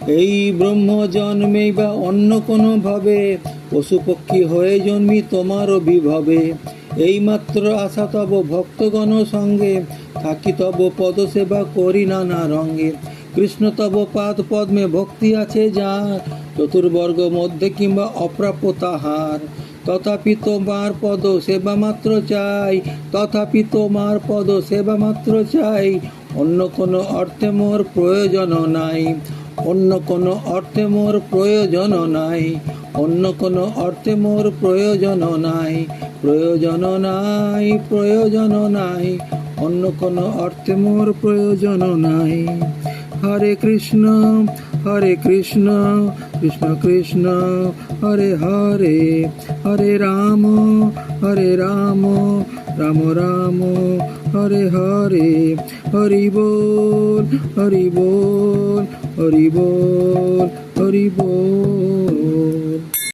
এই ব্রহ্ম জন্মেই বা অন্য কোনো ভাবে পশু পক্ষী হয়ে জন্মি তোমারও বিভবে। এইমাত্র আশা তব ভক্তগণ সঙ্গে, থাকি তব পদ সেবা করি নানা রঙ্গে। কৃষ্ণ তব পাদ পদ্মে ভক্তি আছে যার, চতুর্বর্গ মধ্যে কিংবা অপ্রাপ্য তাহার। তথাপি তোমার পদ সেবা মাত্র চাই, তথাপি তোমার পদ সেবা মাত্র চাই। অন্য কোনো অর্থে মোর প্রয়োজন নাই, অন্য কোনো অর্থে মোর প্রয়োজন নাই, অন্য কোনো অর্থে মোর প্রয়োজন নাই, প্রয়োজন নাই, প্রয়োজন নাই, অন্য কোনো অর্থে মোর প্রয়োজন নাই। হরে কৃষ্ণ কৃষ্ণ কৃষ্ণ হরে হরে, হরে রাম রাম রাম হরে হরে। হরি বল হরি বল হরি বল হরি বল।